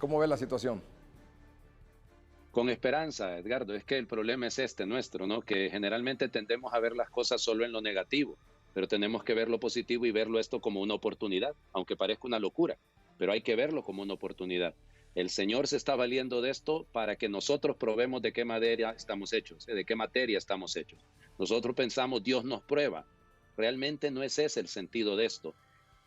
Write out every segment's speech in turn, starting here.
¿Cómo ve la situación? Con esperanza, Edgardo, es que el problema es este nuestro, ¿no? Que generalmente tendemos a ver las cosas solo en lo negativo, pero tenemos que ver lo positivo y verlo esto como una oportunidad, aunque parezca una locura, pero hay que verlo como una oportunidad. El Señor se está valiendo de esto para que nosotros probemos de qué madera estamos hechos, de qué materia estamos hechos. Nosotros pensamos, Dios nos prueba. Realmente no es ese el sentido de esto.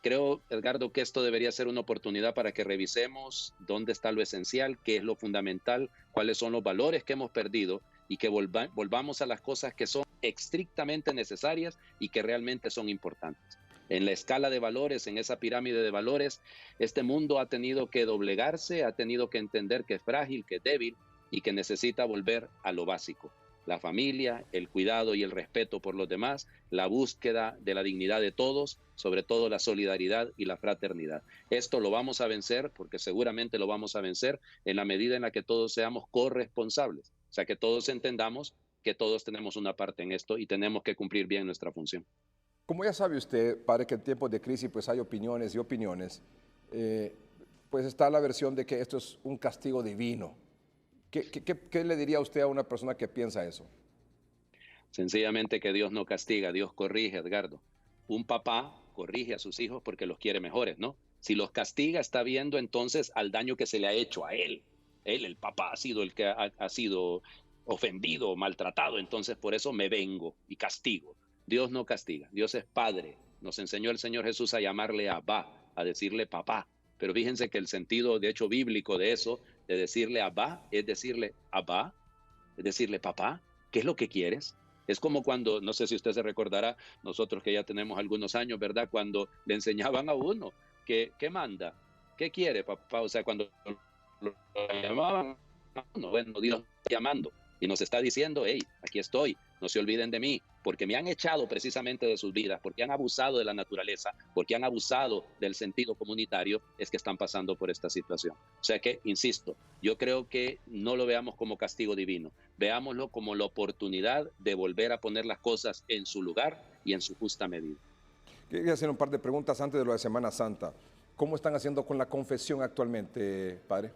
Creo, Edgardo, que esto debería ser una oportunidad para que revisemos dónde está lo esencial, qué es lo fundamental, cuáles son los valores que hemos perdido y que volvamos a las cosas que son estrictamente necesarias y que realmente son importantes. En la escala de valores, en esa pirámide de valores, este mundo ha tenido que doblegarse, ha tenido que entender que es frágil, que es débil y que necesita volver a lo básico. La familia, el cuidado y el respeto por los demás, la búsqueda de la dignidad de todos, sobre todo la solidaridad y la fraternidad. Esto lo vamos a vencer, porque seguramente lo vamos a vencer en la medida en la que todos seamos corresponsables. O sea, que todos entendamos que todos tenemos una parte en esto y tenemos que cumplir bien nuestra función. Como ya sabe usted, padre, que en tiempos de crisis pues hay opiniones y opiniones, eh, pues está la versión de que esto es un castigo divino. ¿Qué le diría usted a una persona que piensa eso? Sencillamente que Dios no castiga, Dios corrige, Edgardo. Un papá corrige a sus hijos porque los quiere mejores, ¿no? Si los castiga, está viendo entonces al daño que se le ha hecho a él. Él, el papá, ha sido el que ha sido ofendido, maltratado, entonces por eso me vengo y castigo. Dios no castiga, Dios es padre. Nos enseñó el Señor Jesús a llamarle Abba, a decirle papá. Pero fíjense que el sentido, de hecho, bíblico de eso, de decirle Abba, es decirle Abba, es decirle papá, ¿qué es lo que quieres? Es como cuando, no sé si usted se recordará, nosotros que ya tenemos algunos años, ¿verdad? Cuando le enseñaban a uno ¿qué manda? ¿Qué quiere, papá? O sea, cuando lo llamaban a uno, bueno, Dios está llamando y nos está diciendo, hey, aquí estoy, no se olviden de mí, porque me han echado precisamente de sus vidas, porque han abusado de la naturaleza, porque han abusado del sentido comunitario, es que están pasando por esta situación. O sea que, insisto, yo creo que no lo veamos como castigo divino, veámoslo como la oportunidad de volver a poner las cosas en su lugar y en su justa medida. Quería hacer un par de preguntas antes de lo de Semana Santa. ¿Cómo están haciendo con la confesión actualmente, padre?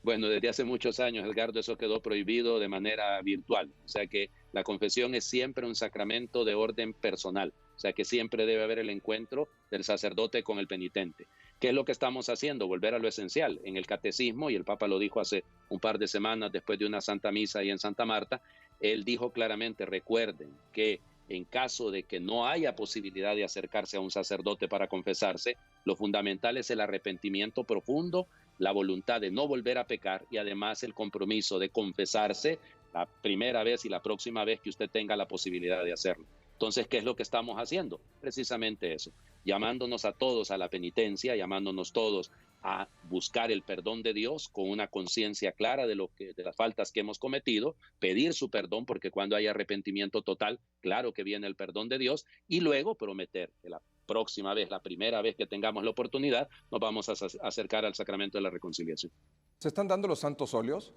Bueno, desde hace muchos años, Edgardo, eso quedó prohibido de manera virtual. O sea que la confesión es siempre un sacramento de orden personal. O sea que siempre debe haber el encuentro del sacerdote con el penitente. ¿Qué es lo que estamos haciendo? Volver a lo esencial. En el catecismo, y el Papa lo dijo hace un par de semanas después de una Santa Misa ahí en Santa Marta, él dijo claramente, recuerden que en caso de que no haya posibilidad de acercarse a un sacerdote para confesarse, lo fundamental es el arrepentimiento profundo, la voluntad de no volver a pecar y además el compromiso de confesarse la primera vez y la próxima vez que usted tenga la posibilidad de hacerlo. Entonces, ¿qué es lo que estamos haciendo? Precisamente eso, llamándonos a todos a la penitencia, llamándonos todos a buscar el perdón de Dios con una conciencia clara de las faltas que hemos cometido, pedir su perdón, porque cuando hay arrepentimiento total, claro que viene el perdón de Dios, y luego prometer que la próxima vez, la primera vez que tengamos la oportunidad, nos vamos a acercar al sacramento de la reconciliación. ¿Se están dando los santos óleos?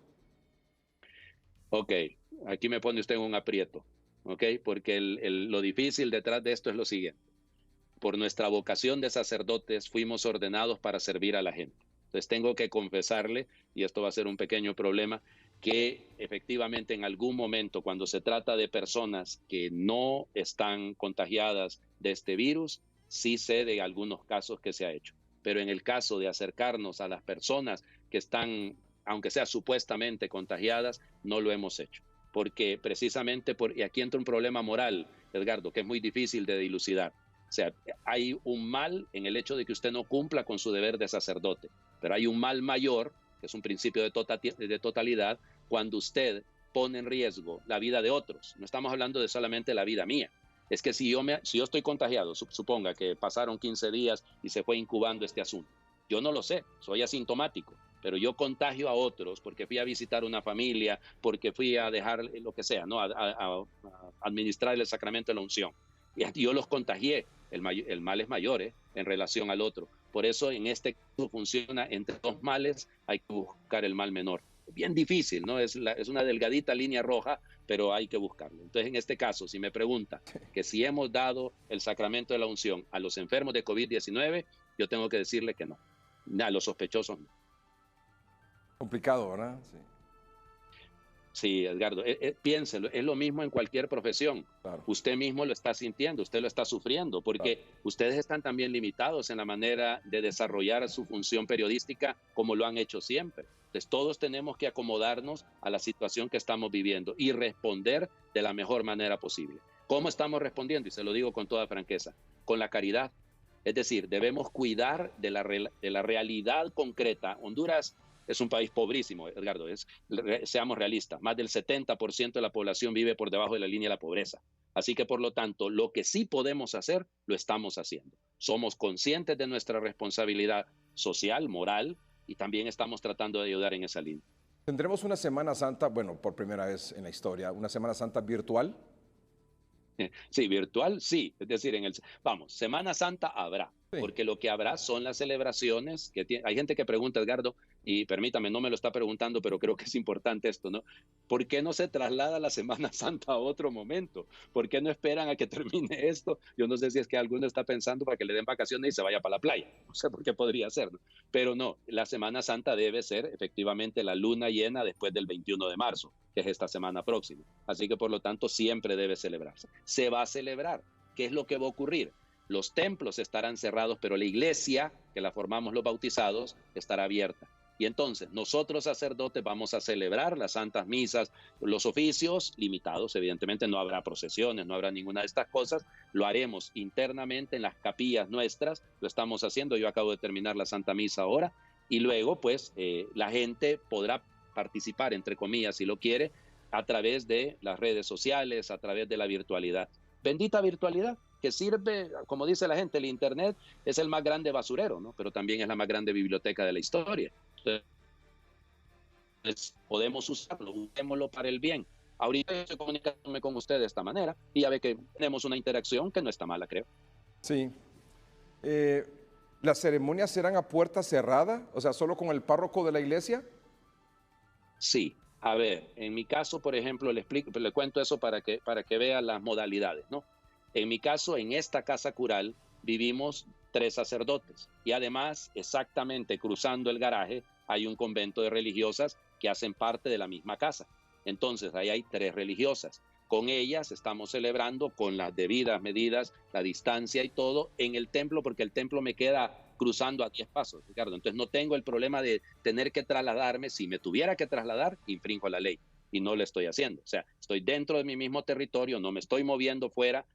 Ok, aquí me pone usted en un aprieto, ok, porque lo difícil detrás de esto es lo siguiente. Por nuestra vocación de sacerdotes fuimos ordenados para servir a la gente. Entonces tengo que confesarle, y esto va a ser un pequeño problema, que efectivamente en algún momento cuando se trata de personas que no están contagiadas de este virus, sí sé de algunos casos que se ha hecho. Pero en el caso de acercarnos a las personas que están, aunque sea supuestamente contagiadas, no lo hemos hecho. Porque precisamente, y aquí entra un problema moral, Edgardo, que es muy difícil de dilucidar. O sea, hay un mal en el hecho de que usted no cumpla con su deber de sacerdote, pero hay un mal mayor, que es un principio de totalidad, cuando usted pone en riesgo la vida de otros. No estamos hablando de solamente la vida mía. Es que si yo estoy contagiado, suponga que pasaron 15 días y se fue incubando este asunto. Yo no lo sé, soy asintomático, pero yo contagio a otros porque fui a visitar una familia, porque fui a dejar lo que sea, ¿no? a administrar el sacramento de la unción. Y yo los contagié. El mal es mayor en relación al otro. Por eso en este caso funciona entre dos males, hay que buscar el mal menor. Bien difícil, ¿no? Es una delgadita línea roja, pero hay que buscarlo. Entonces, en este caso, si me pregunta que si hemos dado el sacramento de la unción a los enfermos de COVID-19, yo tengo que decirle que no. A los sospechosos no. Complicado, ¿verdad? Sí, Sí, Edgardo, piénselo, es lo mismo en cualquier profesión. claro, Usted mismo lo está sintiendo, usted lo está sufriendo, claro. porque ustedes están también limitados en la manera de desarrollar su función periodística como lo han hecho siempre. Entonces, todos tenemos que acomodarnos a la situación que estamos viviendo y responder de la mejor manera posible. ¿Cómo estamos respondiendo? Y se lo digo con toda franqueza, con la caridad. Es decir, debemos cuidar de la realidad concreta. Honduras es un país pobrísimo, Edgardo, seamos realistas, más del 70% de la población vive por debajo de la línea de la pobreza. Así que, por lo tanto, lo que sí podemos hacer, lo estamos haciendo. Somos conscientes de nuestra responsabilidad social, moral, y también estamos tratando de ayudar en esa línea. Tendremos una Semana Santa, bueno, por primera vez en la historia, una Semana Santa virtual. Sí, virtual, sí. Es decir, vamos, Semana Santa habrá, Sí. porque lo que habrá son las celebraciones que tiene. Hay gente que pregunta, Edgardo, y permítame, no me lo está preguntando, pero creo que es importante esto, ¿no? ¿Por qué no se traslada la Semana Santa a otro momento? ¿Por qué no esperan a que termine esto? Yo no sé si es que alguno está pensando para que le den vacaciones y se vaya para la playa. No sé por qué podría ser, ¿no? Pero no, la Semana Santa debe ser efectivamente la luna llena después del 21 de marzo, que es esta semana próxima. Así que por lo tanto siempre debe celebrarse. Se va a celebrar. ¿Qué es lo que va a ocurrir? Los templos estarán cerrados, pero la iglesia, que la formamos los bautizados, estará abierta. Y entonces nosotros sacerdotes vamos a celebrar las santas misas, los oficios limitados, evidentemente no habrá procesiones, no habrá ninguna de estas cosas, lo haremos internamente en las capillas nuestras, lo estamos haciendo, yo acabo de terminar la Santa Misa ahora, y luego pues la gente podrá participar, entre comillas, si lo quiere, a través de las redes sociales, a través de la virtualidad. Bendita virtualidad, que sirve, como dice la gente, el Internet es el más grande basurero, ¿no? Pero también es la más grande biblioteca de la historia. Entonces, podemos usarlo, usémoslo para el bien. Ahorita estoy comunicándome con usted de esta manera y ya ve que tenemos una interacción que no está mala, creo. Sí. Eh, ¿Las ceremonias serán a puerta cerrada? O sea, solo con el párroco de la iglesia. Sí, a ver, en mi caso, por ejemplo, le cuento eso para que vea las modalidades, ¿no? En mi caso, en esta casa cural, vivimos 3 sacerdotes y además, exactamente cruzando el garaje, hay un convento de religiosas que hacen parte de la misma casa. Entonces, ahí hay 3 religiosas. Con ellas estamos celebrando con las debidas medidas, la distancia y todo en el templo, porque el templo me queda cruzando a 10 pasos, Ricardo. Entonces no tengo el problema de tener que trasladarme. Si me tuviera que trasladar, infringo la ley y no lo estoy haciendo. O sea, estoy dentro de mi mismo territorio, no me estoy moviendo fuera.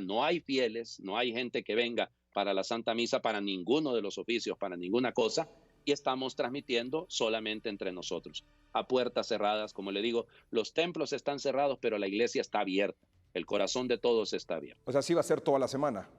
No hay fieles, no hay gente que venga para la Santa Misa, para ninguno de los oficios, para ninguna cosa, y estamos transmitiendo solamente entre nosotros, a puertas cerradas. Como le digo, los templos están cerrados, pero la iglesia está abierta. El corazón de todos está abierto. O sea, sí va a ser toda la semana.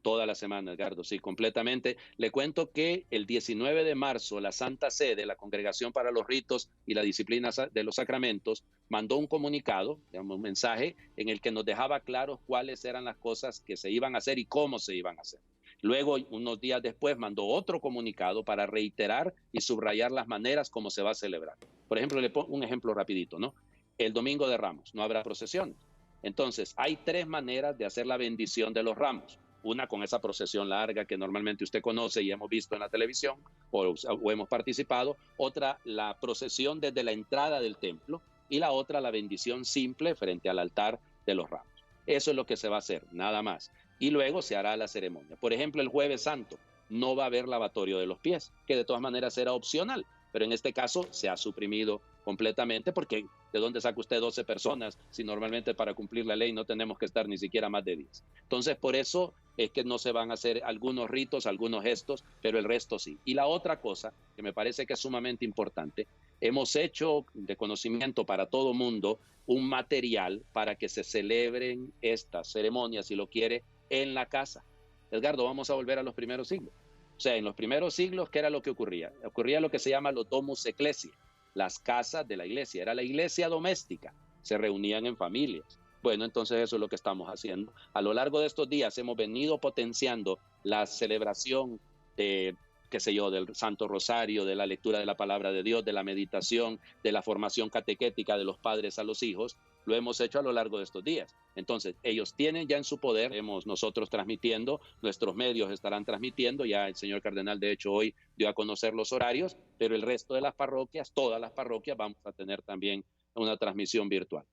Toda la semana, Edgardo, sí, completamente. Le cuento que el 19 de marzo la Santa Sede, la Congregación para los Ritos y la Disciplina de los Sacramentos, mandó un comunicado, digamos, un mensaje en el que nos dejaba claros cuáles eran las cosas que se iban a hacer y cómo se iban a hacer. Luego, unos días después, mandó otro comunicado para reiterar y subrayar las maneras como se va a celebrar. Por ejemplo, le pongo un ejemplo rapidito, ¿no? El Domingo de Ramos, no habrá procesiones. Entonces, hay 3 maneras de hacer la bendición de los ramos. Una con esa procesión larga que normalmente usted conoce y hemos visto en la televisión o hemos participado. Otra, la procesión desde la entrada del templo. Y la otra, la bendición simple frente al altar de los ramos. Eso es lo que se va a hacer, nada más. Y luego se hará la ceremonia. Por ejemplo, el Jueves Santo no va a haber lavatorio de los pies, que de todas maneras será opcional. Pero en este caso se ha suprimido completamente, porque ¿de dónde saca usted 12 personas si normalmente para cumplir la ley no tenemos que estar ni siquiera más de 10? Entonces, por eso es que no se van a hacer algunos ritos, algunos gestos, pero el resto sí. Y la otra cosa que me parece que es sumamente importante, hemos hecho de conocimiento para todo mundo un material para que se celebren estas ceremonias, si lo quiere, en la casa. Edgardo, vamos a volver a los primeros siglos. O sea, en los primeros siglos, ¿qué era lo que ocurría? Ocurría lo que se llama los domus ecclesiae, las casas de la iglesia. Era la iglesia doméstica, se reunían en familias. Bueno, entonces eso es lo que estamos haciendo. A lo largo de estos días hemos venido potenciando la celebración de, qué sé yo, del Santo Rosario, de la lectura de la palabra de Dios, de la meditación, de la formación catequética de los padres a los hijos, lo hemos hecho a lo largo de estos días. Entonces, ellos tienen ya en su poder, hemos nosotros transmitiendo, nuestros medios estarán transmitiendo, ya el señor cardenal de hecho hoy dio a conocer los horarios, pero el resto de las parroquias, todas las parroquias, vamos a tener también una transmisión virtual.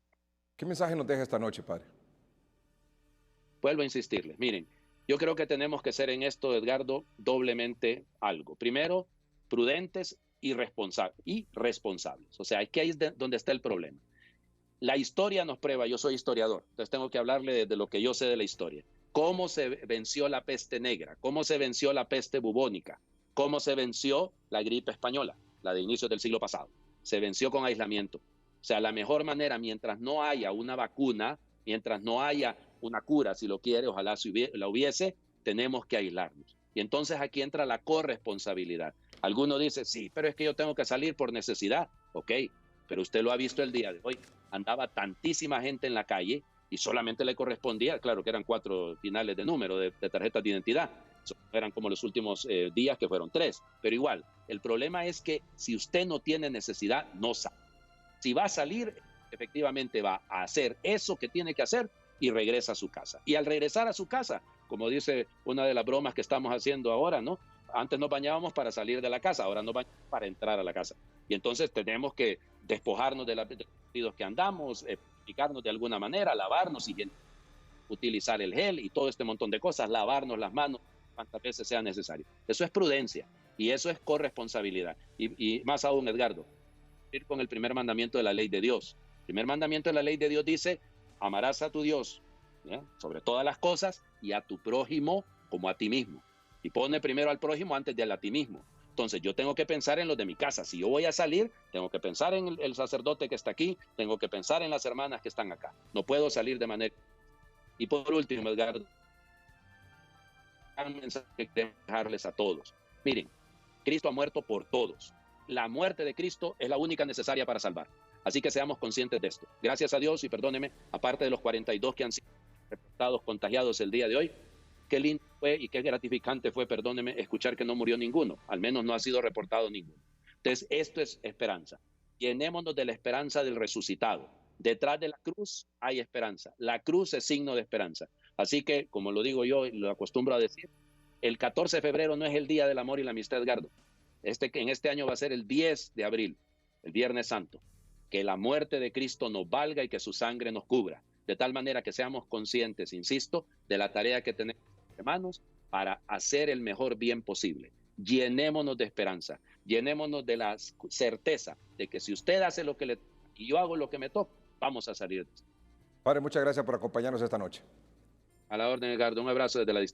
¿Qué mensaje nos deja esta noche, padre? Vuelvo a insistirles, miren, yo creo que tenemos que ser en esto, Edgardo, doblemente algo. Primero, prudentes y responsables. O sea, aquí es donde está el problema. La historia nos prueba, yo soy historiador, entonces tengo que hablarle de lo que yo sé de la historia. Cómo se venció la peste negra, cómo se venció la peste bubónica, cómo se venció la gripe española, la de inicios del siglo pasado. Se venció con aislamiento. O sea, la mejor manera, mientras no haya una vacuna, mientras no haya una cura, si lo quiere, ojalá la hubiese, tenemos que aislarnos. Y entonces aquí entra la corresponsabilidad. Alguno dice, sí, pero es que yo tengo que salir por necesidad. Ok, pero usted lo ha visto el día de hoy. Andaba tantísima gente en la calle y solamente le correspondía, claro que eran 4 finales de número de tarjetas de identidad. Eran como los últimos días que fueron 3. Pero igual, el problema es que si usted no tiene necesidad, no sale. Si va a salir, efectivamente va a hacer eso que tiene que hacer y regresa a su casa. Y al regresar a su casa, como dice una de las bromas que estamos haciendo ahora, ¿no? Antes nos bañábamos para salir de la casa, ahora nos bañamos para entrar a la casa. Y entonces tenemos que despojarnos de los vestidos que andamos, picarnos de alguna manera, lavarnos, y utilizar el gel y todo este montón de cosas, lavarnos las manos cuantas veces sea necesario. Eso es prudencia y eso es corresponsabilidad. Y más aún, Edgardo, ir con el primer mandamiento de la ley de Dios. El primer mandamiento de la ley de Dios dice, amarás a tu Dios, ¿ya?, sobre todas las cosas, y a tu prójimo como a ti mismo. Y pone primero al prójimo antes de a ti mismo. Entonces yo tengo que pensar en los de mi casa. Si yo voy a salir, tengo que pensar en el sacerdote que está aquí, tengo que pensar en las hermanas que están acá. No puedo salir de manera... Y por último, Edgardo, un mensaje que queremos dejarles a todos. Miren, Cristo ha muerto por todos. La muerte de Cristo es la única necesaria para salvar. Así que seamos conscientes de esto. Gracias a Dios, y perdóneme, aparte de los 42 que han sido reportados contagiados el día de hoy, qué lindo fue y qué gratificante fue, perdóneme, escuchar que no murió ninguno. Al menos no ha sido reportado ninguno. Entonces, esto es esperanza. Llenémonos de la esperanza del resucitado. Detrás de la cruz hay esperanza. La cruz es signo de esperanza. Así que, como lo digo yo y lo acostumbro a decir, el 14 de febrero no es el día del amor y la amistad, Edgardo. En este año va a ser el 10 de abril, el Viernes Santo. Que la muerte de Cristo nos valga y que su sangre nos cubra. De tal manera que seamos conscientes, insisto, de la tarea que tenemos entre manos para hacer el mejor bien posible. Llenémonos de esperanza, llenémonos de la certeza de que si usted hace lo que le toca y yo hago lo que me toca, vamos a salir de esto. Padre, muchas gracias por acompañarnos esta noche. A la orden, Edgardo. Un abrazo desde la distancia.